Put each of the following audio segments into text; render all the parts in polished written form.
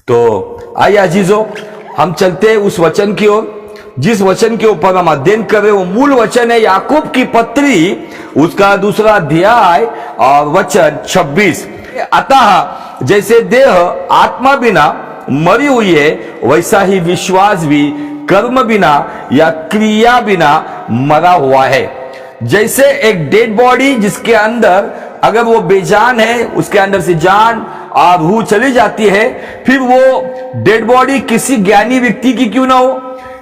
तो आइए अजीजों, हम चलते हैं उस वचन की ओर जिस वचन के ऊपर हम अध्ययन कर रहे हैं। वो मूल वचन है याकूब की पत्री, उसका 2 अध्याय और वचन 26। अतः जैसे देह आत्मा बिना मरी हुई है, वैसा ही विश्वास भी कर्म बिना या क्रिया बिना मरा हुआ है। जैसे एक डेड बॉडी जिसके अंदर अगर वो बेजान है, उसके अंदर से जान और रूह चली जाती है, फिर वो डेड बॉडी किसी ज्ञानी व्यक्ति की क्यों ना हो,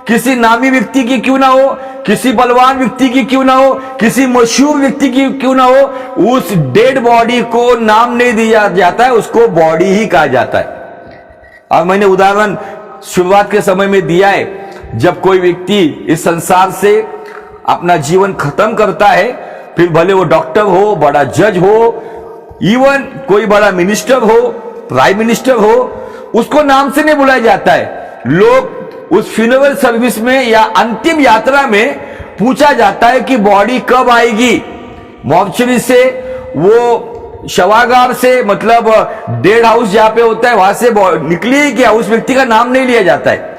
किसी नामी व्यक्ति की क्यों ना हो, किसी बलवान व्यक्ति की क्यों ना हो, किसी मशहूर व्यक्ति की क्यों ना हो, उस डेड बॉडी को नाम नहीं दिया जाता है, उसको बॉडी ही कहा जाता है। और मैंने उदाहरण शुरुआत के समय में दिया है, जब कोई व्यक्ति इस संसार से अपना जीवन खत्म करता है, फिर भले वो डॉक्टर हो, बड़ा जज हो, इवन कोई बड़ा मिनिस्टर हो, प्राइम मिनिस्टर हो, उसको नाम से नहीं बुलाया जाता है। लोग उस फ्यूनरल सर्विस में या अंतिम यात्रा में पूछा जाता है कि बॉडी कब आएगी, मॉर्चरी से, वो शवागार से, मतलब डेड हाउस जहां पे होता है वहां से निकली क्या, उस व्यक्ति का नाम नहीं लिया जाता है।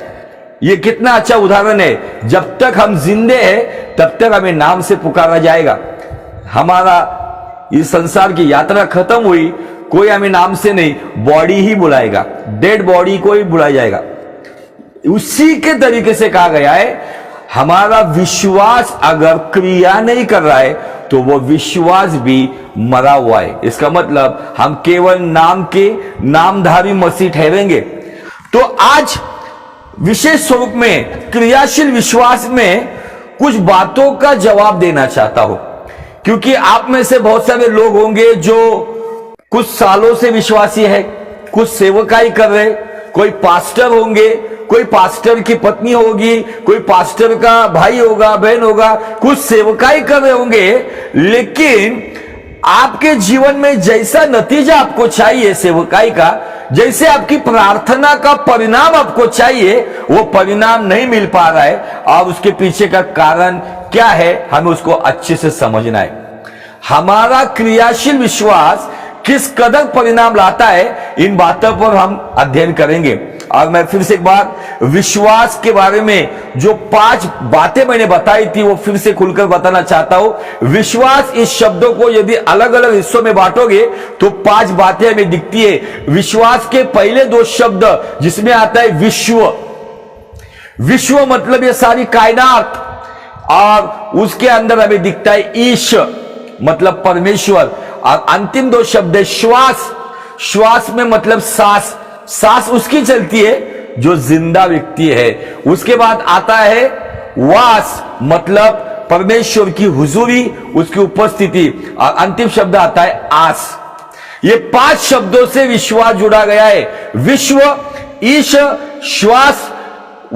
ये कितना अच्छा उदाहरण है। जब तक हम जिंदे हैं तब तक हमें नाम से पुकारा जाएगा। हमारा इस संसार की यात्रा खत्म हुई, कोई हमें नाम से नहीं, बॉडी ही बुलाएगा, डेड बॉडी को ही बुलाया जाएगा। उसी के तरीके से कहा गया है, हमारा विश्वास अगर क्रिया नहीं कर रहा है तो वो विश्वास भी मरा हुआ है। इसका मतलब हम केवल नाम के नामधारी मसीह ठहरेंगे। तो आज विशेष स्वरूप में क्रियाशील विश्वास में कुछ बातों का जवाब देना चाहता हूं, क्योंकि आप में से बहुत सारे लोग होंगे जो कुछ सालों से विश्वासी है, कुछ सेवकाई कर रहे, कोई पास्टर होंगे, कोई पास्टर की पत्नी होगी, कोई पास्टर का भाई होगा, बहन होगा, कुछ सेवकाई कर रहे होंगे, लेकिन आपके जीवन में जैसा नतीजा आपको चाहिए सेवकाई का, जैसे आपकी प्रार्थना का परिणाम आपको चाहिए, वो परिणाम नहीं मिल पा रहा है। और उसके पीछे का कारण क्या है, हमें उसको अच्छे से समझना है। हमारा क्रियाशील विश्वास किस कदर परिणाम लाता है, इन बातों पर हम अध्ययन करेंगे। और मैं फिर से एक बार विश्वास के बारे में जो 5 बातें मैंने बताई थी वो फिर से खुलकर बताना चाहता हूं। विश्वास इस शब्दों को यदि अलग अलग हिस्सों में बांटोगे तो 5 बातें हमें दिखती है। विश्वास के पहले 2 शब्द जिसमें आता है विश्व। विश्व मतलब ये सारी कायनात, और उसके अंदर हमें दिखता है ईश मतलब परमेश्वर। और अंतिम 2 शब्द है श्वास। श्वास में मतलब सांस, सांस उसकी चलती है जो जिंदा व्यक्ति है। उसके बाद आता है वास, मतलब परमेश्वर की हुजूरी, उसकी उपस्थिति। और अंतिम शब्द आता है आस। ये 5 शब्दों से विश्वास जुड़ा गया है। विश्व, ईश, श्वास,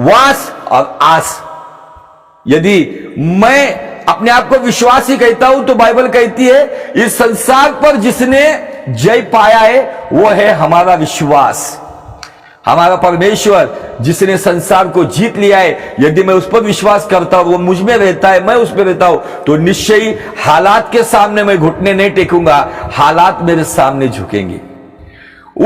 वास और आस। यदि मैं अपने आप को विश्वासी कहता हूं तो बाइबल कहती है इस संसार पर जिसने जय पाया है वो है हमारा विश्वास। हमारा परमेश्वर जिसने संसार को जीत लिया है, यदि मैं उस पर विश्वास करता हूं, वो मुझ में रहता है, मैं उस पर रहता हूं, तो निश्चय ही हालात के सामने मैं घुटने नहीं टेकूंगा, हालात मेरे सामने झुकेंगे।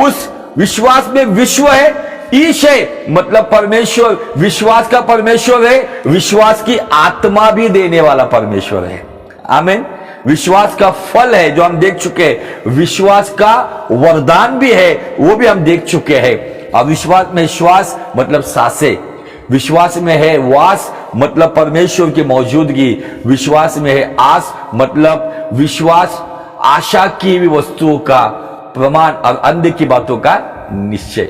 उस विश्वास में विश्व है, ईश है मतलब परमेश्वर, विश्वास का परमेश्वर है, विश्वास की आत्मा भी देने वाला परमेश्वर है। आमीन। विश्वास का फल है जो हम देख चुके हैं, विश्वास का वरदान भी है वो भी हम देख चुके हैं। और विश्वास में श्वास मतलब सांसें, विश्वास में है वास मतलब परमेश्वर की मौजूदगी, विश्वास में है आस मतलब विश्वास आशा की भी वस्तुओं का प्रमाण और अंध की बातों का निश्चय।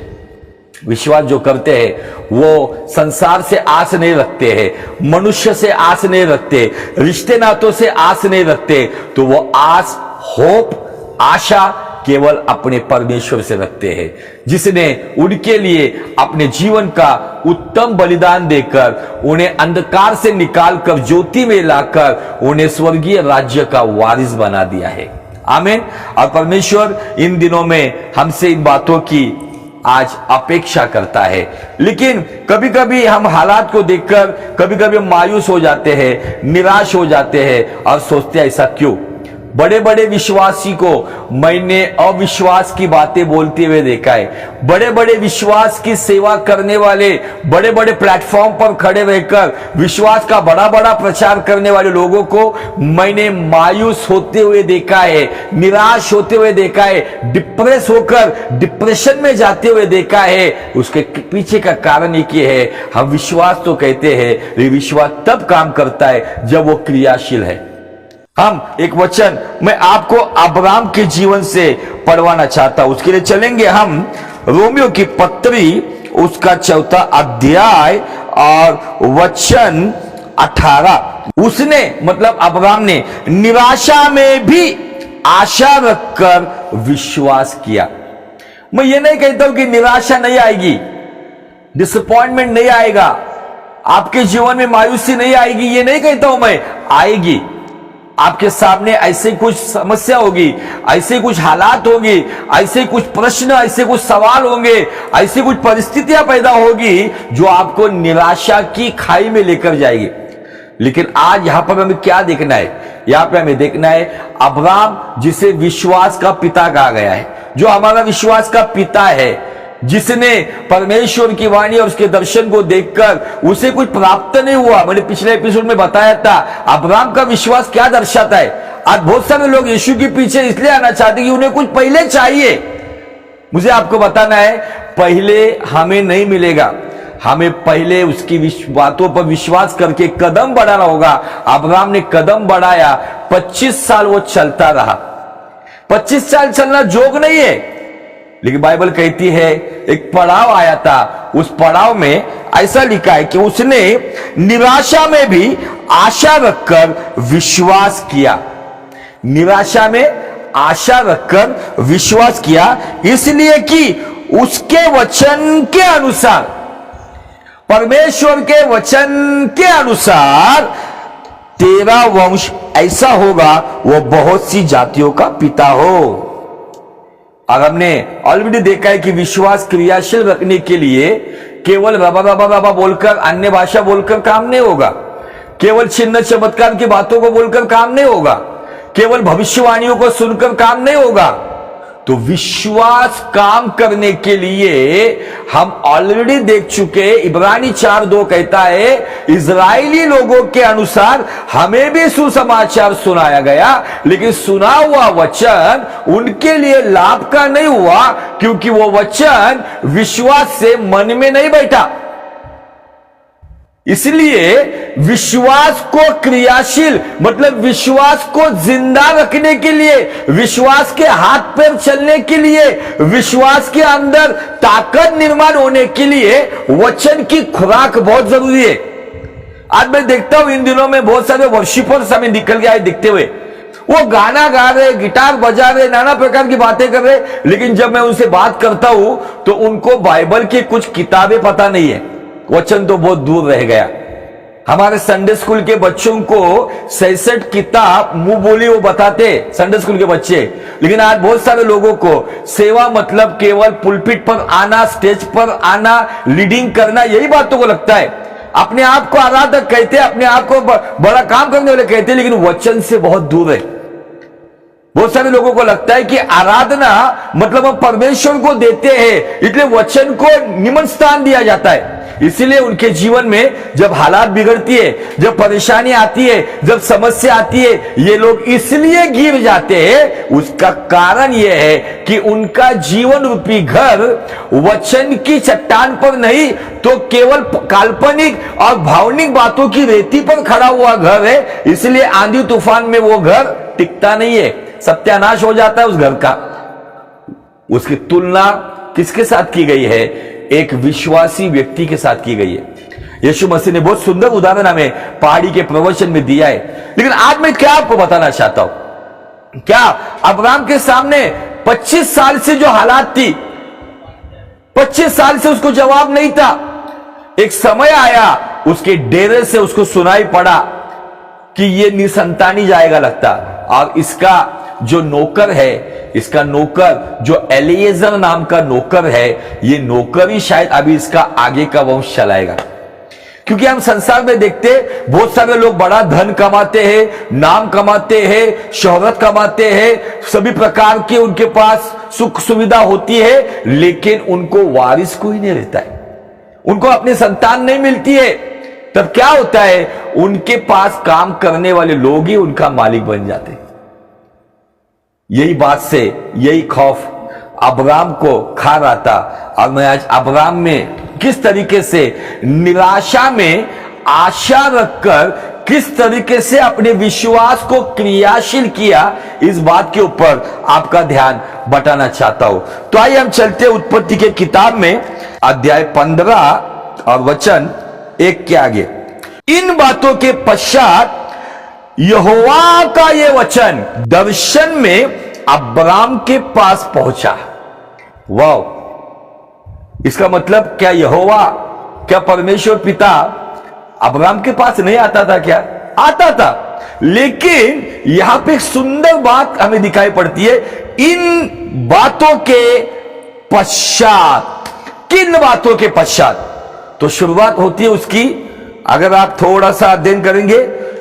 विश्वास जो करते हैं वो संसार से आस नहीं रखते हैं, मनुष्य से आस नहीं रखते, रिश्ते नातों से आस नहीं रखते, तो वो आस, होप, आशा केवल अपने परमेश्वर से रखते हैं, जिसने उनके लिए अपने जीवन का उत्तम बलिदान देकर उन्हें अंधकार से निकालकर ज्योति में लाकर उन्हें स्वर्गीय राज्य का वारिस बना दिया है। आमीन। और परमेश्वर इन दिनों में हमसे इन बातों की आज अपेक्षा करता है। लेकिन कभी कभी हम हालात को देखकर कभी कभी मायूस हो जाते हैं, निराश हो जाते हैं और सोचते हैं ऐसा क्यों। बड़े बड़े विश्वासी को मैंने अविश्वास की बातें बोलते हुए देखा है। बड़े बड़े विश्वास की सेवा करने वाले, बड़े बड़े प्लेटफॉर्म पर खड़े रहकर विश्वास का बड़ा बड़ा प्रचार करने वाले लोगों को मैंने मायूस होते हुए देखा है, निराश होते हुए देखा है, डिप्रेस होकर डिप्रेशन में जाते हुए देखा है। उसके पीछे का कारण एक ही है, हम विश्वास तो कहते हैं, ये विश्वास तब काम करता है जब वो क्रियाशील है। हम एक वचन मैं आपको अब्राहम के जीवन से पढ़वाना चाहता हूं। उसके लिए चलेंगे हम रोमियो की पत्री, उसका 4 अध्याय और वचन 18। उसने मतलब अब्राहम ने निराशा में भी आशा रखकर विश्वास किया। मैं ये नहीं कहता हूं कि निराशा नहीं आएगी, डिसअपॉइंटमेंट नहीं आएगा, आपके जीवन में मायूसी नहीं आएगी, ये नहीं कहता हूं मैं, आएगी। आपके सामने ऐसे कुछ समस्या होगी, ऐसे कुछ हालात होगी, ऐसे कुछ प्रश्न, ऐसे कुछ सवाल होंगे, ऐसी कुछ परिस्थितियां पैदा होगी जो आपको निराशा की खाई में लेकर जाएगी। लेकिन आज यहां पर हमें क्या देखना है? यहां पे हमें देखना है अब्राहम, जिसे विश्वास का पिता कहा गया है, जो हमारा विश्वास का पिता है, जिसने परमेश्वर की वाणी और उसके दर्शन को देखकर उसे कुछ प्राप्त नहीं हुआ। मैंने पिछले एपिसोड में बताया था अब्राहम का विश्वास क्या दर्शाता है। आज बहुत सारे लोग यीशु के पीछे इसलिए आना चाहते हैं कि उन्हें कुछ पहले चाहिए। मुझे आपको बताना है, पहले हमें नहीं मिलेगा, हमें पहले उसकी बातों पर विश्वास करके कदम बढ़ाना होगा। अब्राहम ने कदम बढ़ाया, 25 साल वो चलता रहा। 25 साल चलना जोग नहीं है, लेकिन बाइबल कहती है एक पड़ाव आया था, उस पड़ाव में ऐसा लिखा है कि उसने निराशा में भी आशा रखकर विश्वास किया। निराशा में आशा रखकर विश्वास किया, इसलिए कि उसके वचन के अनुसार, परमेश्वर के वचन के अनुसार तेरा वंश ऐसा होगा वो बहुत सी जातियों का पिता हो। और हमने ऑलरेडी देखा है कि विश्वास क्रियाशील रखने के लिए केवल रबा रबा रबा बोलकर, अन्य भाषा बोलकर काम नहीं होगा, केवल चिन्ह चमत्कार की बातों को बोलकर काम नहीं होगा, केवल भविष्यवाणियों को सुनकर काम नहीं होगा। तो विश्वास काम करने के लिए हम ऑलरेडी देख चुके, इब्रानी 4:2 कहता है इजरायली लोगों के अनुसार हमें भी सुसमाचार सुनाया गया, लेकिन सुना हुआ वचन उनके लिए लाभ का नहीं हुआ, क्योंकि वो वचन विश्वास से मन में नहीं बैठा। इसलिए विश्वास को क्रियाशील, मतलब विश्वास को जिंदा रखने के लिए, विश्वास के हाथ पैर चलने के लिए, विश्वास के अंदर ताकत निर्माण होने के लिए वचन की खुराक बहुत जरूरी है। आज मैं देखता हूं इन दिनों में बहुत सारे वर्शिपर्स हमें निकल के आए दिखते हुए, वो गाना गा रहे, गिटार बजा रहे, नाना प्रकार की बातें कर रहे, लेकिन जब मैं उनसे बात करता हूं तो उनको बाइबल की कुछ किताबें पता नहीं है, वचन तो बहुत दूर रह गया। हमारे संडे स्कूल के बच्चों को 66 किताब मुंह बोली वो बताते संडे स्कूल के बच्चे, लेकिन आज बहुत सारे लोगों को सेवा मतलब केवल पुलपिट पर आना, स्टेज पर आना, लीडिंग करना, यही बातों को लगता है। अपने आप को आराधक कहते हैं, अपने आप को बड़ा काम करने वाले कहते हैं, लेकिन वचन से बहुत दूर है। बहुत सारे लोगों को लगता है कि आराधना मतलब हम परमेश्वर को देते हैं, इसलिए वचन को निमन स्थान दिया जाता है। इसीलिए उनके जीवन में जब हालात बिगड़ती है, जब परेशानी आती है, जब समस्या आती है, ये लोग इसलिए गिर जाते हैं। उसका कारण यह है कि उनका जीवन रूपी घर वचन की चट्टान पर नहीं तो केवल काल्पनिक और भावनिक बातों की रेती पर खड़ा हुआ घर है। इसलिए आंधी तूफान में वो घर टिकता नहीं है, सत्यानाश हो जाता है उस घर का। उसकी तुलना किसके साथ की गई है? एक विश्वासी व्यक्ति के साथ की गई है। यीशु मसीह ने बहुत सुंदर उदाहरण हमें पहाड़ी के प्रवचन में दिया है। लेकिन आज मैं क्या आपको बताना चाहता हूं, क्या अब्राहम के सामने 25 साल से जो हालात थी, 25 साल से उसको जवाब नहीं था। एक समय आया उसके डेरे से उसको सुनाई पड़ा कि ये निसंतानी जाएगा लगता, और इसका जो नौकर है, इसका नौकर जो एलिएजर नाम का नौकर है, ये नौकर ही शायद अभी इसका आगे का वंश चलाएगा। क्योंकि हम संसार में देखते बहुत सारे लोग बड़ा धन कमाते हैं, नाम कमाते हैं, शोहरत कमाते हैं, सभी प्रकार के उनके पास सुख सुविधा होती है, लेकिन उनको वारिस कोई नहीं रहता है, उनको अपनी संतान नहीं मिलती है। तब क्या होता है, उनके पास काम करने वाले लोग ही उनका मालिक बन जाते हैं। यही बात से यही खौफ अब्राम को खा रहा था। और मैं आज अब्राम में किस तरीके से निराशा में आशा रखकर किस तरीके से अपने विश्वास को क्रियाशील किया, इस बात के ऊपर आपका ध्यान बटाना चाहता हूं। तो आइए हम चलते उत्पत्ति के किताब में अध्याय 15 और वचन 1 के आगे। इन बातों के पश्चात यहोवा का यह वचन दर्शन में अब्राम के पास पहुंचा। वाह, इसका मतलब क्या यहोवा, क्या परमेश्वर पिता अब्राम के पास नहीं आता था? क्या आता था, लेकिन यहां पे एक सुंदर बात हमें दिखाई पड़ती है। इन बातों के पश्चात, किन बातों के पश्चात? तो शुरुआत होती है उसकी, अगर आप थोड़ा सा अध्ययन करेंगे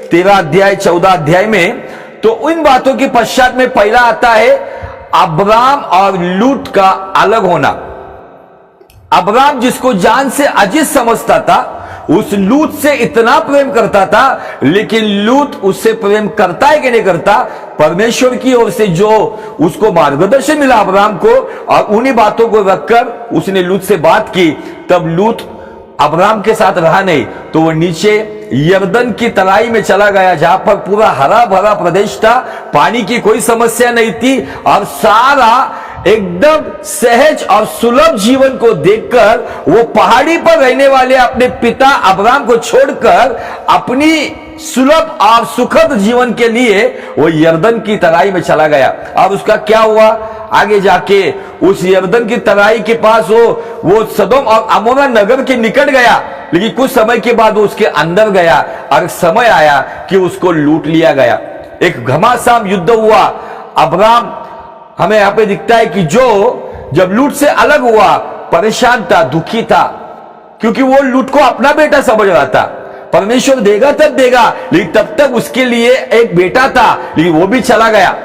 13 अध्याय 14 अध्याय में, तो इन बातों के पश्चात में पहला आता है अब्राम और लूत का अलग होना। अब्राम जिसको जान से अजीज समझता था, उस लूत से इतना प्रेम करता था, लेकिन लूत उससे प्रेम करता है कि नहीं करता, परमेश्वर की ओर से जो उसको मार्गदर्शन मिला अब्राम को, और उन्हीं बातों को रखकर उसने लूत से बात की। तब लूत अब्राम के साथ रहा नहीं, तो वो नीचे यरदन की तराई में चला गया, जहां पर पूरा हरा भरा प्रदेश था, पानी की कोई समस्या नहीं थी, और सारा एकदम सहज और सुलभ जीवन को देखकर वो पहाड़ी पर रहने वाले अपने पिता अब्राम को छोड़कर अपनी सुलभ और सुखद जीवन के लिए वो यरदन की तराई में चला गया। और उसका क्या हुआ, आगे जाके उस यरदन की तराई के पास वो सदोम और अमोरा नगर के निकट गया, लेकिन कुछ समय के बाद वो उसके अंदर गया, और समय आया कि उसको लूट लिया गया। एक घमासान युद्ध हुआ। अब्राम हमें यहां पे दिखता है कि जब लूत से अलग हुआ, परेशान था, दुखी था, क्योंकि वो लूत को अपना बेटा समझ रहा था। परमेश्वर देगा तब देगा, लेकिन तब तक उसके लिए एक बेटा था, लेकिन वो भी चला गया।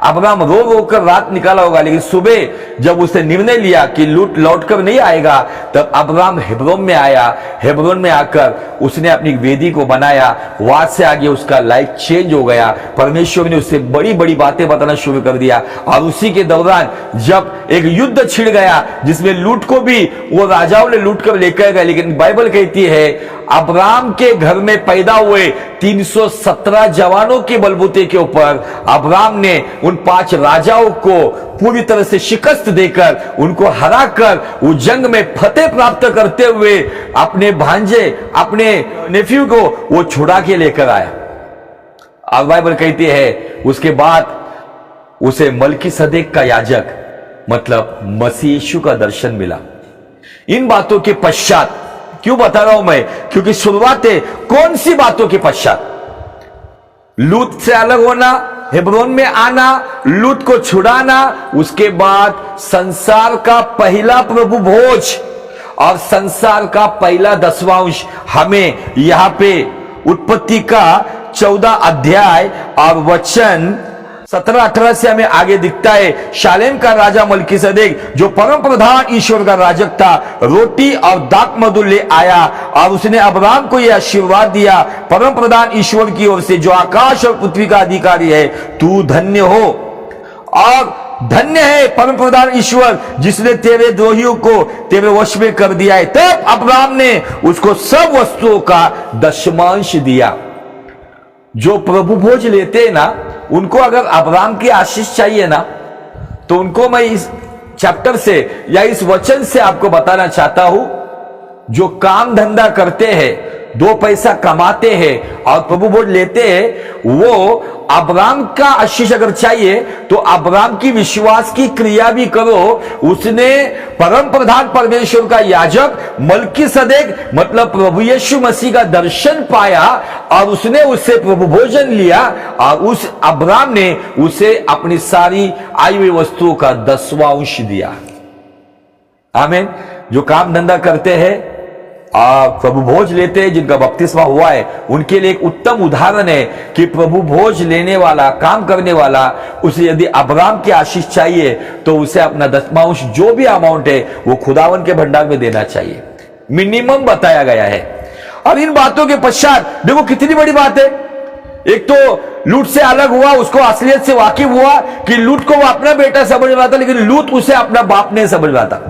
अब्राम रो रो कर रात निकाला होगा, लेकिन सुबह जब उसने निर्णय लिया कि लूत लौटकर नहीं आएगा, तब अब्राम हेब्रोन में आया। हेब्रोन में आकर उसने अपनी वेदी को बनाया। वहां से आगे उसका लाइफ चेंज हो गया। परमेश्वर ने उससे बड़ी बड़ी बातें बताना शुरू कर दिया। और उसी के दौरान जब एक युद्ध छिड़ गया, जिसमें लूत को भी वो राजाओं ने लूट कर लेकर गए, लेकिन बाइबल कहती है अब्राम के घर में पैदा हुए 317 जवानों के बलबूते के ऊपर अब्राम ने उन 5 राजाओं को पूरी तरह से शिकस्त देकर, उनको हराकर, वो जंग में फतेह प्राप्त करते हुए अपने भांजे, अपने नेफ्यू को वो छुड़ा के लेकर आया। और बाइबल कहती है उसके बाद उसे मलकीसदेक का याजक, मतलब मसीह यीशु का दर्शन मिला। इन बातों के पश्चात, क्यों बता रहा हूं मैं, क्योंकि शुरुआत है कौन सी बातों के पश्चात? लूत से अलग होना, हेब्रोन में आना, लूत को छुड़ाना, उसके बाद संसार का पहला प्रभु भोज और संसार का पहला 10वां हमें यहां पे उत्पत्ति का 14 अध्याय और वचन 17-18 से हमें आगे दिखता है। शालेम का राजा मलकीसदेक, जो परम प्रधान ईश्वर का राजक था, रोटी और दाख मधु ले आया, और उसने अब्राम को यह आशीर्वाद दिया, परम प्रधान ईश्वर की ओर से, जो आकाश और पृथ्वी का अधिकारी है, तू धन्य हो और धन्य है परम प्रधान ईश्वर, जिसने तेरे द्रोहियों को तेरे वश में कर दिया है। तब अब्राम ने उसको सब वस्तुओं का दशमांश दिया। जो प्रभु भोज लेते हैं ना, उनको अगर अब्राम की आशीष चाहिए ना, तो उनको मैं इस चैप्टर से या इस वचन से आपको बताना चाहता हूं, जो काम धंधा करते हैं, 2 पैसा कमाते हैं और प्रभु भोज लेते हैं, वो अब्राम का आशीष अगर चाहिए तो अब्राम की विश्वास की क्रिया भी करो। उसने परम प्रधान परमेश्वर का याजक मलकीसदेक, मतलब प्रभु यीशु मसीह का दर्शन पाया, और उसने उससे प्रभु भोजन लिया, और उस अब्राम ने उसे अपनी सारी आई हुई वस्तुओं का 10वां अंश दिया। आमीन। जो काम धंधा करते हैं, प्रभु भोज लेते हैं, जिनका बपतिस्मा हुआ है, उनके लिए एक उत्तम उदाहरण है कि प्रभु भोज लेने वाला, काम करने वाला, उसे यदि अब्राम की आशीष चाहिए तो उसे अपना दशमांश जो भी अमाउंट है वो खुदावन के भंडार में देना चाहिए। मिनिमम बताया गया है। अब इन बातों के पश्चात देखो कितनी बड़ी बात है। एक तो लूत से अलग हुआ, उसको असलियत से वाकिफ हुआ कि लूत को वो अपना बेटा समझ रहा था, लेकिन लूत उसे अपना बाप नहीं समझ रहा था।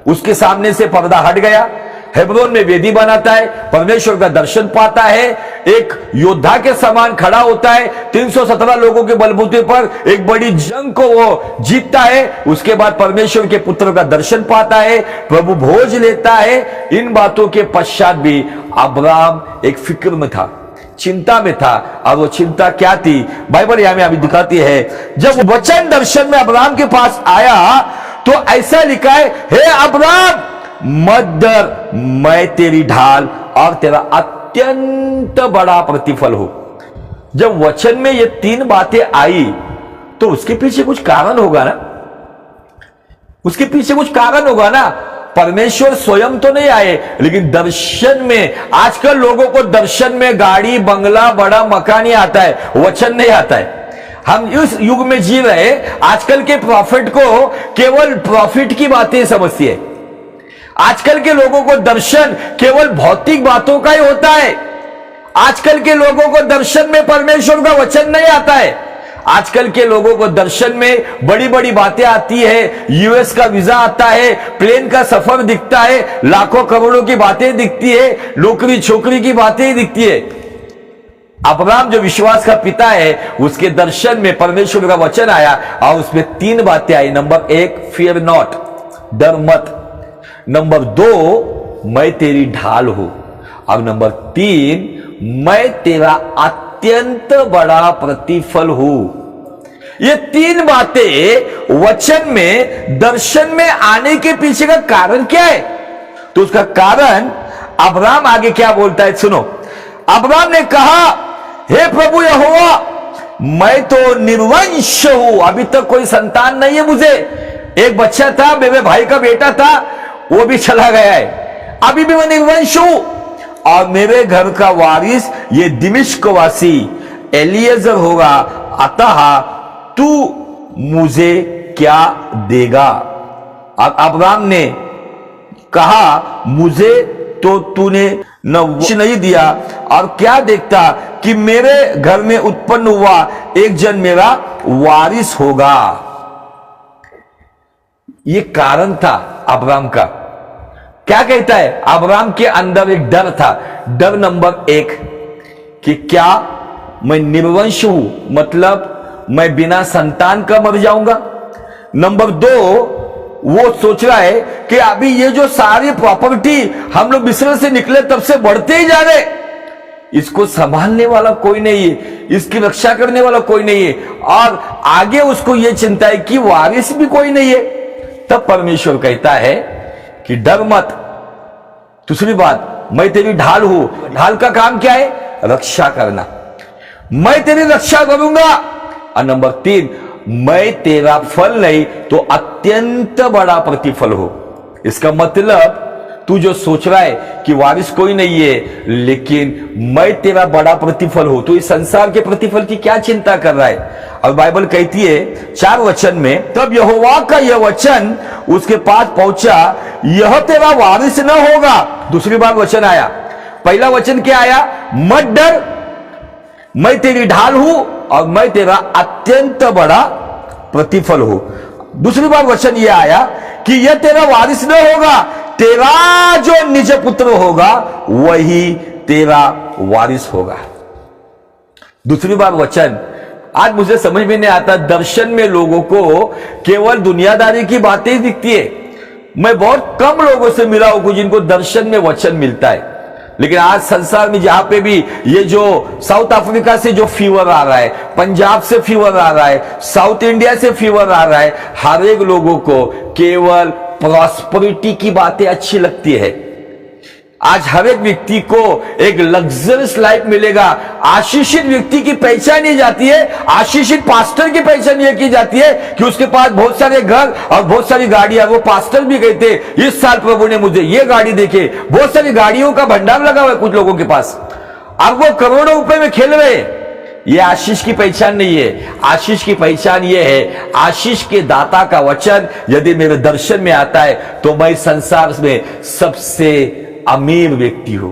उसके सामने से पर्दा हट गया, हेब्रोन में वेदी बनाता है, परमेश्वर का दर्शन पाता है, एक योद्धा के समान खड़ा होता है, 317 लोगों के बलबूते पर एक बड़ी जंग को वो जीतता है। उसके बाद परमेश्वर के पुत्र का दर्शन पाता है, प्रभु भोज लेता है। इन बातों के पश्चात भी अब्राम एक फिक्र में था, चिंता में था। और वो चिंता क्या थी, बाइबल यहां में अभी दिखाती है। जब वचन दर्शन में अब्राम के पास आया तो ऐसा लिखा है, हे अब्राम मत डर, मैं तेरी ढाल और तेरा अत्यंत बड़ा प्रतिफल हो। जब वचन में ये 3 बातें आई तो उसके पीछे कुछ कारण होगा ना, उसके पीछे कुछ कारण होगा ना। परमेश्वर स्वयं तो नहीं आए, लेकिन दर्शन में, आजकल लोगों को दर्शन में गाड़ी, बंगला, बड़ा मकान ही आता है, वचन नहीं आता है। हम इस युग में जी रहे, आजकल के प्रॉफिट को केवल प्रॉफिट की बातें समझती है। आजकल के लोगों को दर्शन केवल भौतिक बातों का ही होता है। आजकल के लोगों को दर्शन में परमेश्वर का वचन नहीं आता है। आजकल के लोगों को दर्शन में बड़ी बड़ी बातें आती है, यूएस का वीजा आता है, प्लेन का सफर दिखता है, लाखों करोड़ों की बातें दिखती है, नौकरी छोकरी की बातें ही दिखती है। अब्राम जो विश्वास का पिता है, उसके दर्शन में परमेश्वर का वचन आया और उसमें 3 बातें आई। नंबर 1, फियर नॉट, डर मत। नंबर 2, मैं तेरी ढाल हूं। और नंबर 3, मैं तेरा अत्यंत बड़ा प्रतिफल हूं। ये 3 बातें वचन में, दर्शन में आने के पीछे का कारण क्या है? तो उसका कारण अब्राम आगे क्या बोलता है, सुनो। अब्राम ने कहा, हे प्रभु यहोवा, मैं तो निर्वंश हूं, अभी तक कोई संतान नहीं है मुझे। एक बच्चा था, मेरे भाई का बेटा था, वो भी चला गया है। अभी भी मैं निर्वंश हूं और मेरे घर का वारिस ये दिमिश्क वासी एलिएजर होगा, अतः तू मुझे क्या देगा? और अब्राम ने कहा, मुझे तो तूने नहीं दिया, और क्या देखता कि मेरे घर में उत्पन्न हुआ एक जन मेरा वारिस होगा। ये कारण था अब्राम का। क्या कहता है? अब्राम के अंदर एक डर था। डर नंबर 1 कि क्या मैं निर्वंश हूं, मतलब मैं बिना संतान का मर जाऊंगा। नंबर 2, वो सोच रहा है कि अभी ये जो सारी प्रॉपर्टी हम लोग मिस्र से निकले तब से बढ़ते ही जा रहे, इसको संभालने वाला कोई नहीं है, इसकी रक्षा करने वाला कोई नहीं है, और आगे उसको ये चिंता है कि वारिस भी कोई नहीं है। तब परमेश्वर कहता है कि डर मत। दूसरी बात, मैं तेरी ढाल हूं। ढाल का काम क्या है? रक्षा करना। मैं तेरी रक्षा करूंगा। और नंबर 3, मैं तेरा फल नहीं तो अत्यंत बड़ा प्रतिफल हो। इसका मतलब तू जो सोच रहा है कि वारिस कोई नहीं है, लेकिन मैं तेरा बड़ा प्रतिफल हो, तो इस संसार के प्रतिफल की क्या चिंता कर रहा है? और बाइबल कहती है 4 वचन में, तब यहोवा का यह वचन उसके पास पहुंचा, यह तेरा वारिस न होगा। दूसरी बार वचन आया। पहला वचन क्या आया? मत डर, मैं तेरी ढाल हूं और मैं तेरा अत्यंत बड़ा प्रतिफल हो। दूसरी बार वचन यह आया कि यह तेरा वारिस न होगा, तेरा जो निज पुत्र होगा वही तेरा वारिस होगा। दूसरी बार वचन, आज मुझे समझ में नहीं आता, दर्शन में लोगों को केवल दुनियादारी की बातें ही दिखती है। मैं बहुत कम लोगों से मिला हूं जिनको दर्शन में वचन मिलता है। लेकिन आज संसार में जहां पे भी ये जो साउथ अफ्रीका से जो फीवर आ रहा है, पंजाब से फीवर आ रहा है, साउथ इंडिया से फीवर आ रहा है, हर एक लोगों को केवल प्रॉस्पेरिटी की बातें अच्छी लगती है। आज हर एक व्यक्ति को एक लग्जरियस लाइफ मिलेगा। आशीषित व्यक्ति की पहचान ये जाती है, आशीषित पास्टर की पहचान ये की जाती है कि उसके पास बहुत सारे घर और बहुत सारी गाड़ियां। वो पास्टर भी कहते इस साल प्रभु ने मुझे ये गाड़ी देके, बहुत सारी गाड़ियों का भंडार लगा हुआ है कुछ लोगों के पास, अब वो करोड़ों रुपए में खेल रहे। ये आशीष की पहचान नहीं है। आशीष की पहचान ये है, आशीष के दाता का वचन यदि मेरे दर्शन में आता है तो मैं संसार में सबसे अमीर व्यक्ति हूं।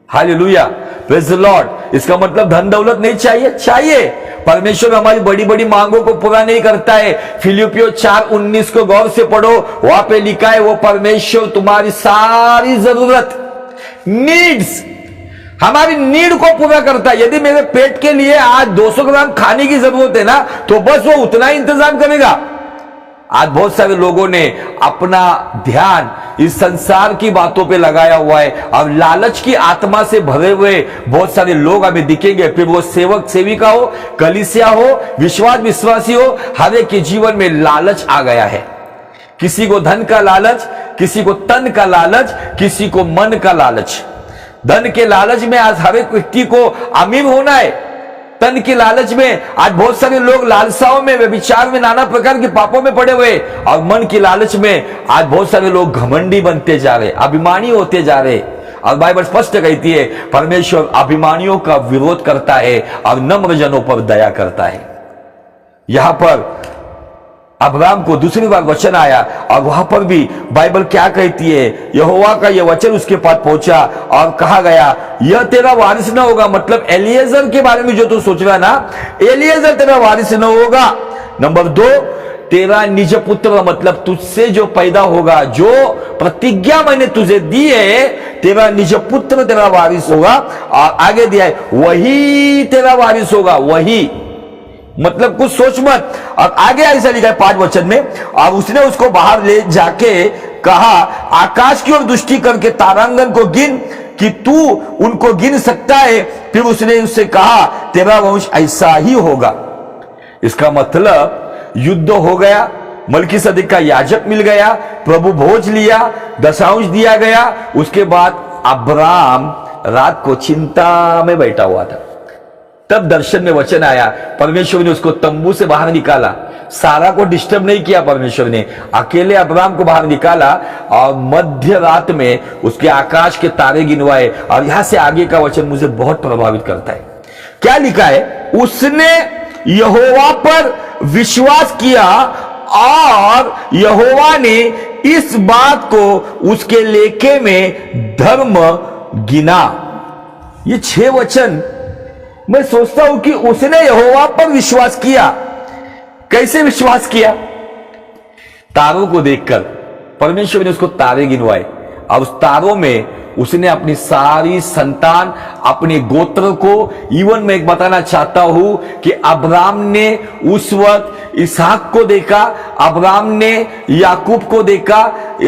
Hallelujah, praise the Lord. इसका मतलब धन दौलत नहीं चाहिए, चाहिए। परमेश्वर हमारी बड़ी बड़ी मांगों को पूरा नहीं करता है। फिलिपियों 4:19 को गौर से पढ़ो, वहां पे लिखा है वो परमेश्वर तुम्हारी सारी जरूरत, नीड्स, हमारी नीड को पूरा करता है। यदि मेरे पेट के लिए आज 200 ग्राम खाने की जरूरत है ना, तो बस वो उतना ही इंतजाम करेगा। आज बहुत सारे लोगों ने अपना ध्यान इस संसार की बातों पे लगाया हुआ है और लालच की आत्मा से भरे हुए बहुत सारे लोग हमें दिखेंगे। फिर वो सेवक सेविका हो, कलीसिया हो, विश्वास विश्वासी हो, हर एक के जीवन में लालच आ गया है। किसी को धन का लालच, किसी को तन का लालच, किसी को मन का लालच। धन के लालच में आज हर एक व्यक्ति को अमीर होना है। तन के लालच में आज बहुत सारे लोग लालसाओं में, व्यभिचार में, नाना प्रकार के पापों में पड़े हुए। और मन की लालच में आज बहुत सारे लोग घमंडी बनते जा रहे, अभिमानी होते जा रहे। और बाइबल स्पष्ट कहती है परमेश्वर अभिमानियों का विरोध करता है और नम्र जनों पर दया करता है। यहां पर अब्राहम को दूसरी बार वचन आया और वहां पर भी बाइबल क्या कहती है, यहोवा का यह वचन उसके पास पहुंचा और कहा गया यह तेरा वारिस न होगा। मतलब एलिएजर के बारे में जो तू सोच रहा ना, एलिएजर तेरा वारिस न होगा। नंबर 2, तेरा निज पुत्र, मतलब तुझसे जो पैदा होगा, जो प्रतिज्ञा मैंने तुझे दी है, तेरा निज पुत्र तेरा वारिस होगा। और आगे दिया है वही तेरा वारिस होगा, वही, मतलब कुछ सोच मत। और आगे ऐसा लिखा है 5 वचन में, और उसने उसको बाहर ले जाके कहा आकाश की ओर दृष्टि करके तारांगन को गिन कि तू उनको गिन सकता है। फिर उसने उससे कहा तेरा वंश ऐसा ही होगा। इसका मतलब युद्ध हो गया, मलकीसदेक का याजक मिल गया, प्रभु भोज लिया, दशांश दिया गया। उसके बाद अब्राम रात को चिंता में बैठा हुआ था। तब दर्शन में वचन आया, परमेश्वर ने उसको तंबू से बाहर निकाला। सारा को डिस्टर्ब नहीं किया परमेश्वर ने, अकेले अब्राम को बाहर निकाला और मध्य रात में उसके आकाश के तारे गिनवाए। और यहां से आगे का वचन मुझे बहुत प्रभावित करता है। क्या लिखा है, उसने यहोवा पर विश्वास किया और यहोवा ने इस बात को उसके लेखे में धर्म गिना। ये 6 वचन मैं सोचता हूं कि उसने यहोवा पर विश्वास किया। कैसे विश्वास किया? तारों को देखकर परमेश्वर ने उसको तारे गिनवाए और उस तारों में उसने अपनी सारी संतान, अपने गोत्र को, इवन मैं एक बताना चाहता हूं कि अब्राम ने उस वक्त इसहाक को देखा, अब्राम ने याकूब को देखा,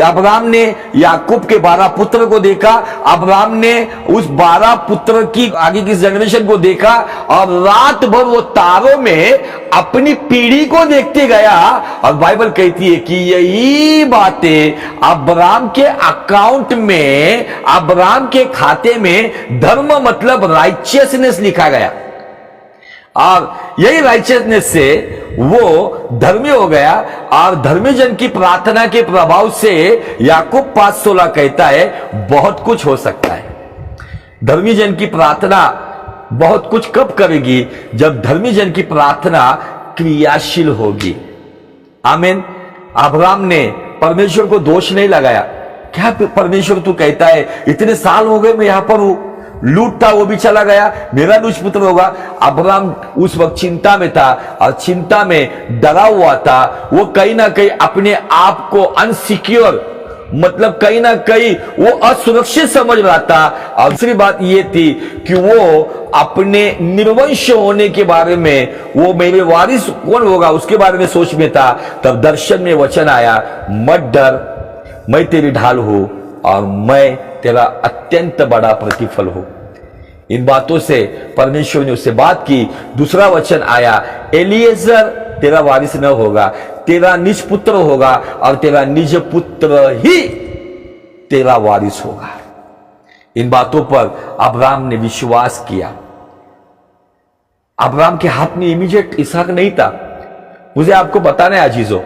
अब्राम ने याकूब के 12 पुत्र को देखा, अब्राम ने उस 12 पुत्र की आगे की जनरेशन को देखा और रात भर वो तारों में अपनी पीढ़ी को देखते गया। और बाइबल कहती है कि यही बातें अब्राम के अकाउंट में, अब्राम के खाते में धर्म मतलब राइचियसनेस लिखा गया। और यही राइचियसनेस से वो धर्मी हो गया। और धर्मी जन की प्रार्थना के प्रभाव से याकूब 5:16 कहता है बहुत कुछ हो सकता है। धर्मी जन की प्रार्थना बहुत कुछ कब करेगी? जब धर्मी जन की प्रार्थना क्रियाशील होगी। आमीन। अब्राम ने परमेश्वर को दोष नहीं लगाया। क्या परमेश्वर तू कहता है इतने साल हो गए मैं यहां पर हूं, लूट था वो भी चला गया, मेरा निज पुत्र होगा। अब्राम उस वक्त चिंता में था और चिंता में डरा हुआ था। वो कहीं ना कहीं अपने आप को अनसिक्योर, मतलब कहीं ना कहीं वो असुरक्षित समझ रहा था। और दूसरी बात ये थी कि वो अपने निर्वंश होने के बारे में, वो मेरे वारिस कौन होगा उसके बारे में सोच में था। तब दर्शन में वचन आया, मत डर, मैं तेरी ढाल हूं और मैं तेरा अत्यंत बड़ा प्रतिफल हूं। इन बातों से परमेश्वर ने उससे बात की। दूसरा वचन आया, एलिएजर तेरा वारिस न होगा, तेरा निज पुत्र होगा और तेरा निज पुत्र ही तेरा वारिस होगा। इन बातों पर अब्राहम ने विश्वास किया। अब्राहम के हाथ में इमीडिएट इसहाक नहीं था। मुझे आपको बताना है अजीजों,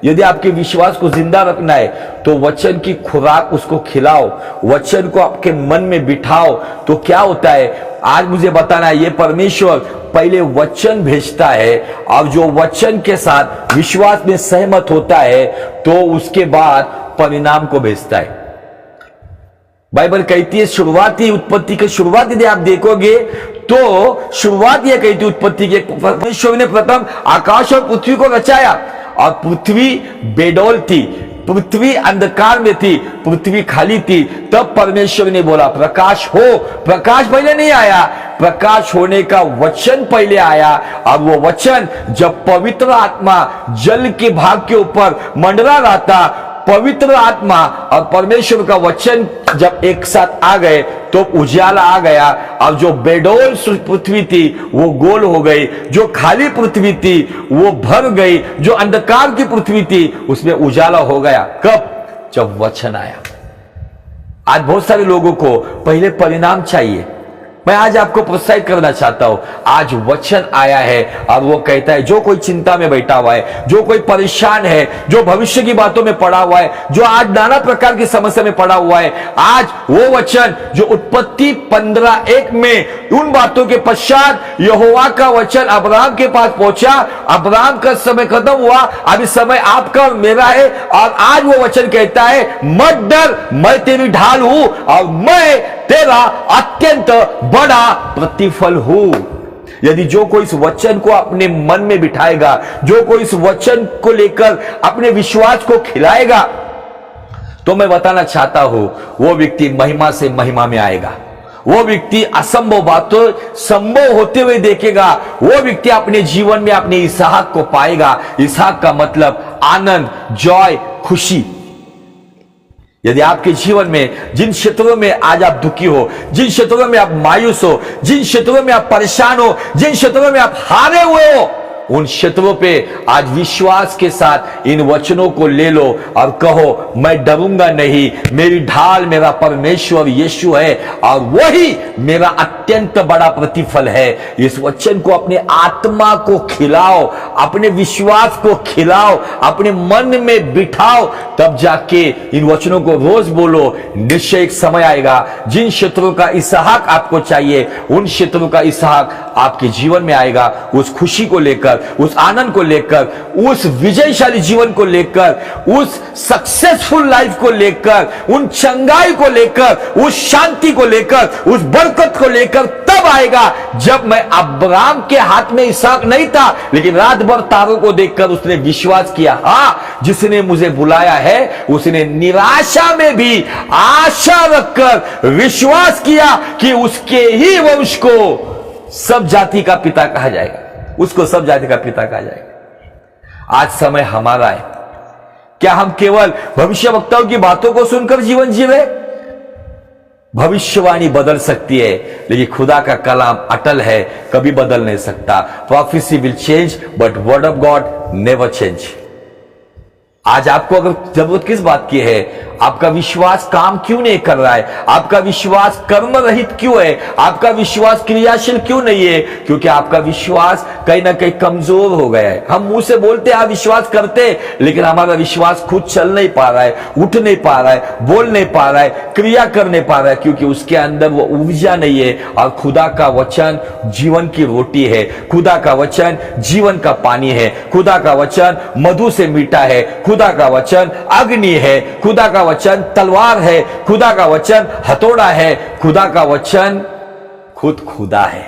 यदि आपके विश्वास को जिंदा रखना है तो वचन की खुराक उसको खिलाओ, वचन को आपके मन में बिठाओ। तो क्या होता है, आज मुझे बताना है, ये परमेश्वर पहले वचन भेजता है और जो वचन के साथ विश्वास में सहमत होता है तो उसके बाद परिणाम को भेजता है। बाइबल कहती है शुरुआती उत्पत्ति की शुरुआत यदि आप देखोगे तो शुरुआत यह कहती है उत्पत्ति के, परमेश्वर ने प्रथम आकाश और पृथ्वी को रचाया और पृथ्वी बेडौल थी, पृथ्वी अंधकार में थी, पृथ्वी खाली थी। तब परमेश्वर ने बोला प्रकाश हो। प्रकाश पहले नहीं आया, प्रकाश होने का वचन पहले आया। और वो वचन जब पवित्र आत्मा जल के भाग के ऊपर मंडरा रहा था, पवित्र आत्मा और परमेश्वर का वचन जब एक साथ आ गए तो उजाला आ गया। और जो बेडौल पृथ्वी थी वो गोल हो गई, जो खाली पृथ्वी थी वो भर गई, जो अंधकार की पृथ्वी थी उसमें उजाला हो गया। कब? जब वचन आया। आज बहुत सारे लोगों को पहले परिणाम चाहिए। मैं आज आपको प्रोत्साहित करना चाहता हूं, आज वचन आया है और वो कहता है जो कोई चिंता में बैठा हुआ है, जो कोई परेशान है, जो भविष्य की बातों में पड़ा हुआ है, जो आज नाना प्रकार की समस्या में पड़ा हुआ है, आज वो वचन जो उत्पत्ति 15:1 में उन बातों के पश्चात यहोवा का वचन अब्राहम के पास पहुंचा। अब्राहम का समय खत्म हुआ, अभी समय आपका और मेरा है। और आज वो वचन कहता है मत डर, मैं तेरी ढाल हूं और मैं तेरा अत्यंत बड़ा प्रतिफल हूं। यदि जो कोई इस वचन को अपने मन में बिठाएगा, जो कोई इस वचन को लेकर अपने विश्वास को खिलाएगा, तो मैं बताना चाहता हूं वो व्यक्ति महिमा से महिमा में आएगा। वो व्यक्ति असंभव बातों संभव होते हुए देखेगा। वो व्यक्ति अपने जीवन में अपने इसहाक को पाएगा। इसहाक का मतलब आनंद, जॉय, खुशी। यदि आपके जीवन में जिन क्षेत्रों में आज आप दुखी हो, जिन क्षेत्रों में आप मायूस हो, जिन क्षेत्रों में आप परेशान हो, जिन क्षेत्रों में आप हारे हुए हो, उन क्षेत्रों पे आज विश्वास के साथ इन वचनों को ले लो और कहो मैं डरूंगा नहीं, मेरी ढाल मेरा परमेश्वर यीशु है और वही मेरा अत्यंत बड़ा प्रतिफल है। इस वचन को अपने आत्मा को खिलाओ, अपने विश्वास को खिलाओ, अपने मन में बिठाओ, तब जाके इन वचनों को रोज बोलो। निश्चय एक समय आएगा जिन क्षेत्रों का इसहाक आपको चाहिए, उन क्षेत्रों का इसहाक आपके जीवन में आएगा। उस खुशी को लेकर, उस आनंद को लेकर, उस विजयशाली जीवन को लेकर, उस सक्सेसफुल लाइफ को लेकर, उन चंगाई को लेकर, उस शांति को लेकर, उस बरकत को लेकर तब आएगा जब मैं अब्राहम के हाथ में इसहाक नहीं था, लेकिन रात भर तारों को देखकर उसने विश्वास किया, हाँ जिसने मुझे बुलाया है उसने निराशा में भी आशा रखकर विश्वास किया कि उसके ही वंश को सब जाति का पिता कहा जाएगा, उसको सब जाति का पिता कहा जाएगा। आज समय हमारा है। क्या हम केवल भविष्यवक्ताओं की बातों को सुनकर जीवन जी रहे? भविष्यवाणी बदल सकती है, लेकिन खुदा का कलाम अटल है, कभी बदल नहीं सकता। Prophecy will change but word of God never change. आज आपको अगर जरूरत किस बात की है? आपका विश्वास काम क्यों नहीं कर रहा है? आपका विश्वास कर्म रहित क्यों है? आपका विश्वास क्रियाशील क्यों नहीं है? क्योंकि आपका विश्वास कहीं ना कहीं कमजोर हो गया है। हम मुंह से बोलते हैं आप विश्वास करते, लेकिन हमारा विश्वास खुद चल नहीं पा रहा है, उठ नहीं पा रहा है, बोल नहीं पा रहा है, क्रिया कर नहीं पा रहा है, क्योंकि उसके अंदर वो ऊर्जा नहीं है। और खुदा का वचन जीवन की रोटी है, खुदा का वचन जीवन का पानी है, खुदा का वचन मधु से मीठा है, खुदा का वचन अग्नि है, खुदा का वचन तलवार है, खुदा का वचन हथौड़ा है, खुदा का वचन खुद खुदा है।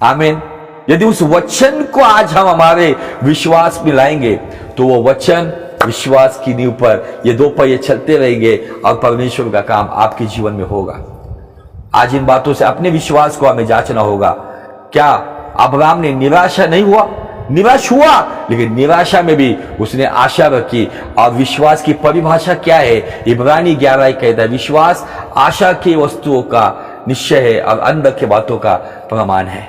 आमीन। यदि उस वचन को आज हम हमारे विश्वास में लाएंगे तो वो वचन विश्वास की नींव पर ये दो पहिए चलते रहेंगे और परमेश्वर का काम आपके जीवन में होगा। आज इन बातों से अपने विश्वास को हमें जांचना होगा। क्या अब्राहम ने निराशा नहीं हुआ? निराश हुआ, लेकिन निराशा में भी उसने आशा रखी। और विश्वास की परिभाषा क्या है? इब्रानी 11 कहता है विश्वास आशा की वस्तुओं का निश्चय है और अंदर के बातों का प्रमाण है।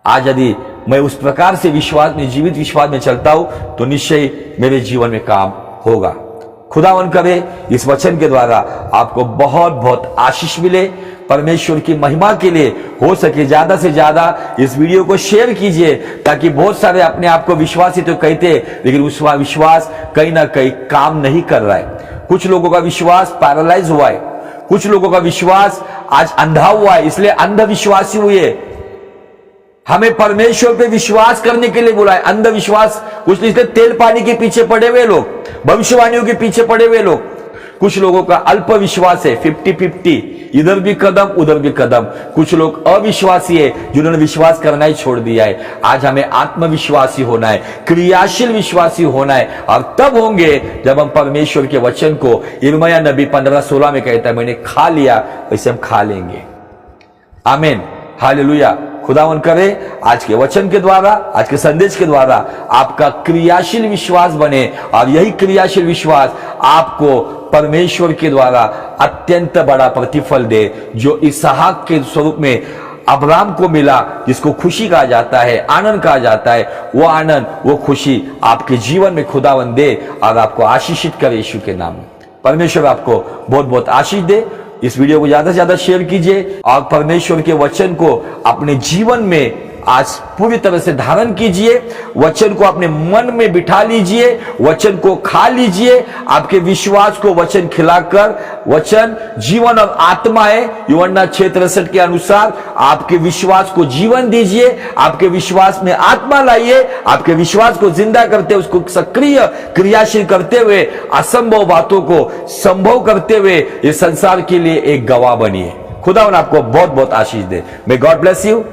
आज यदि मैं उस प्रकार से विश्वास में, जीवित विश्वास में चलता हूं तो निश्चय मेरे जीवन में काम होगा। खुदावन करे इस वचन के द्वारा आपको बहुत बहुत आशीष मिले। परमेश्वर की महिमा के लिए हो सके ज्यादा से ज्यादा इस वीडियो को शेयर कीजिए, ताकि बहुत सारे अपने आप को विश्वासी तो कहते लेकिन उस विश्वास कहीं ना कहीं काम नहीं कर रहा है। कुछ लोगों का विश्वास पैरालाइज हुआ है, कुछ लोगों का विश्वास आज अंधा हुआ है, इसलिए अंधविश्वासी हुए। हमें परमेश्वर पे विश्वास करने के लिए बोला है। अंधविश्वास कुछ इसलिए तेल पानी के पीछे पड़े हुए लोग, भविष्यवाणियों के पीछे पड़े हुए लोग। कुछ लोगों का अल्प विश्वास है, 50-50, इधर भी कदम उधर भी कदम। कुछ लोग अविश्वासी है जिन्होंने विश्वास करना ही छोड़ दिया है। आज हमें आत्मविश्वासी होना है, क्रियाशील विश्वासी होना है, और तब होंगे जब हम परमेश्वर के वचन को यिर्मयाह नबी 15:16 में कहता है मैंने खा लिया, वैसे हम खा लेंगे। आमीन, हालेलुया। खुदावन करे आज के वचन के द्वारा, आज के संदेश के द्वारा आपका क्रियाशील विश्वास बने, और यही क्रियाशील विश्वास आपको परमेश्वर के द्वारा अत्यंत बड़ा प्रतिफल दे, जो इसहाक के स्वरूप में अब्राम को मिला, जिसको खुशी कहा जाता है, आनंद कहा जाता है। वो आनंद, वो खुशी आपके जीवन में खुदावन दे और आपको आशीषित करे यीशु के नाम में। परमेश्वर आपको बहुत बहुत आशीष दे। इस वीडियो को ज्यादा से ज्यादा शेयर कीजिए और परमेश्वर के वचन को अपने जीवन में आज पूरी तरह से धारण कीजिए। वचन को अपने मन में बिठा लीजिए, वचन को खा लीजिए। आपके विश्वास को वचन खिलाकर, वचन जीवन और आत्मा है, यूहन्ना 6:63 के अनुसार आपके विश्वास को जीवन दीजिए। आपके विश्वास में आत्मा लाइए, आपके विश्वास को जिंदा करते हुए, उसको सक्रिय क्रियाशील करते हुए, असंभव बातों को संभव करते हुए इस संसार के लिए एक गवाह बनिए। खुदावन आपको बहुत बहुत आशीष दे। May God bless you.